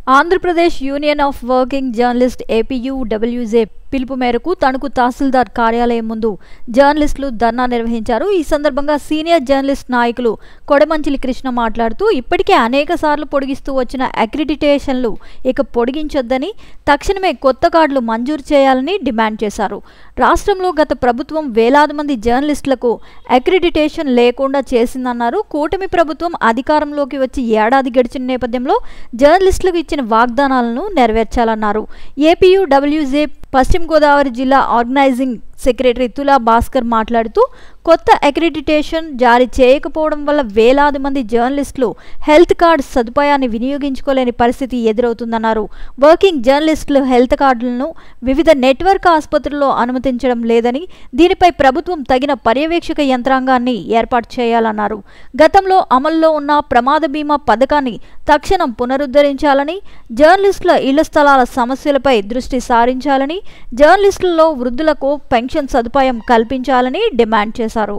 Andhra Pradesh union of working journalist APUWJ పిలుపు మేరకు తణుకు తహసీల్దార్ కార్యాలయం ముందు జర్నలిస్టులు ధర్నా నిర్వహించారు. ఈ సందర్భంగా సీనియర్ జర్నలిస్ట్ నాయకులు కొడమంచిలి కృష్ణ మాట్లాడుతూ ఇప్పటికే అనేక సార్లు పొడిగిస్తూ వచ్చిన అక్రిడిటేషన్లు ఇక పొడిగించొద్దని, తక్షణమే కొత్త కార్డులు మంజూరు చేయాలని డిమాండ్ చేశారు. రాష్ట్రంలో గత ప్రభుత్వం వేలాది మంది జర్నలిస్టులకు అక్రిడిటేషన్ లేకుండా చేసిందన్నారు. కూటమి ప్రభుత్వం అధికారంలోకి వచ్చి ఏడాది గడిచిన నేపథ్యంలో జర్నలిస్టులకు ఇచ్చిన వాగ్దానాలను నెరవేర్చాలన్నారు. APUWJ పశ్చిమ గోదావరి జిల్లా ఆర్గనైజింగ్ సెక్రటరీ తులా భాస్కర్ మాట్లాడుతూ కొత్త అక్రిడిటేషన్ జారీ చేయకపోవడం వల్ల వేలాది మంది జర్నలిస్టులు హెల్త్ కార్డు సదుపాయాన్ని వినియోగించుకోలేని పరిస్థితి ఎదురవుతుందన్నారు. వర్కింగ్ జర్నలిస్టులు హెల్త్ కార్డులను వివిధ నెట్వర్క్ ఆసుపత్రుల్లో అనుమతించడం లేదని, దీనిపై ప్రభుత్వం తగిన పర్యవేక్షక యంత్రాంగాన్ని ఏర్పాటు చేయాలన్నారు. గతంలో అమల్లో ఉన్న ప్రమాద బీమా పథకాన్ని తక్షణం పునరుద్ధరించాలని, జర్నలిస్టుల ఇళ్ల స్థలాల సమస్యలపై దృష్టి సారించాలని, జర్నలిస్టులలో వృద్ధులకు పెన్షన్ సదుపాయం కల్పించాలని డిమాండ్ చేశారు.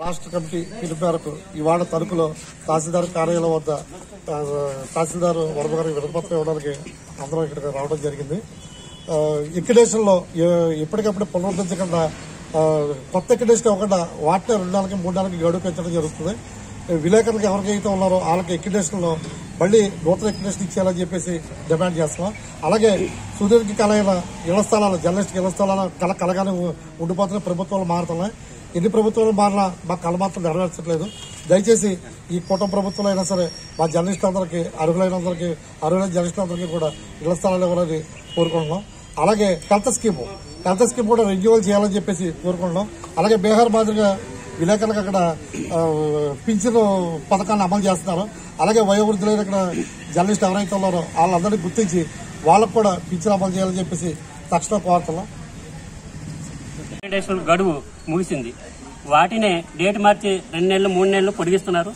రాష్ట్ర కమిటీ పిలుపు మేరకు ఇవాళ తణుకులో తహసీల్దార్ కార్యాలయం వద్ద తహసీల్దార్ వరద గారికి వినతిపత్రం ఇవ్వడానికి అందరం ఇక్కడికి రావడం జరిగింది. ఎక్రిడేషన్ లో ఎప్పటికప్పుడు పునరుద్ధరించకుండా కొత్త ఎక్రిడేషన్ ఇవ్వకుండా వాటిని 2 నెలలకి 3 నెలలకి గడువు పెంచడం జరుగుతుంది. విలేకరులకు ఎవరికైతే ఉన్నారో వాళ్ళకి ఎక్రిడేషన్ లో మళ్లీ నూతన ఎక్రిడేషన్ ఇచ్చేయాలని చెప్పేసి డిమాండ్ చేస్తున్నాం. అలాగే సుదీర్ఘకాలైన ఇళ్ల స్థలాలు జర్నలిస్ట్ ఇళ్ల స్థలాలు కలగానే ఉండిపోతున్న ప్రభుత్వాలు మారుతున్నాయి. ఎన్ని ప్రభుత్వాలు మారినా మా కళ మాత్రం నెరవేర్చట్లేదు. దయచేసి ఈ కూటమి ప్రభుత్వంలో అయినా సరే మా జర్నలిస్టులందరికీ అర్హులైన జర్నలిస్టులందరికీ కూడా ఇళ్ల స్థలాలు ఇవ్వాలని కోరుకుంటున్నాం. అలాగే హెల్త్ స్కీమ్ కూడా రెన్యువల్ చేయాలని చెప్పేసి కోరుకుంటున్నాం. అలాగే బీహార్ మాదిరిగా విలేకరులకు అక్కడ పింఛను పథకాన్ని అమలు చేస్తున్నారు. అలాగే వయోవృద్ధులైన ఇక్కడ జర్నలిస్ట్ ఎవరైతే ఉన్నారో వాళ్ళందరినీ గుర్తించి వాళ్ళకు కూడా పింఛను అమలు చేయాలని చెప్పేసి తక్షణం కోరుతున్నాం. గడువు ముగిసింది. వాటినే డేట్ మార్చి 2 నెలలు 3 నెలలు పొడిగిస్తున్నారు.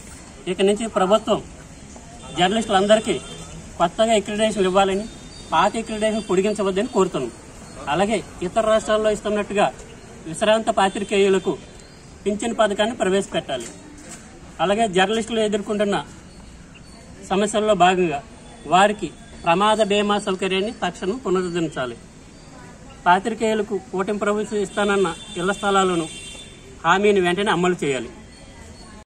ఇక నుంచి ప్రభుత్వం జర్నలిస్టులందరికీ కొత్తగా అక్రిడిటేషన్ ఇవ్వాలని, పాత అక్రిడిటేషన్ పొడిగించవద్దని కోరుతున్నాం. అలాగే ఇతర రాష్ట్రాల్లో ఇస్తున్నట్టుగా విశ్రాంత పాత్రికేయులకు పింఛన్ పథకాన్ని ప్రవేశపెట్టాలి. అలాగే జర్నలిస్టులు ఎదుర్కొంటున్న సమస్యల్లో భాగంగా వారికి ప్రమాద బీమా సౌకర్యాన్ని తక్షణం పునరుద్ధరించాలి. పాత్రికేయులకు కూటమి ప్రభుత్వం ఇస్తానన్న ఇళ్ల స్థలాలను హామీని వెంటనే అమలు చేయాలి.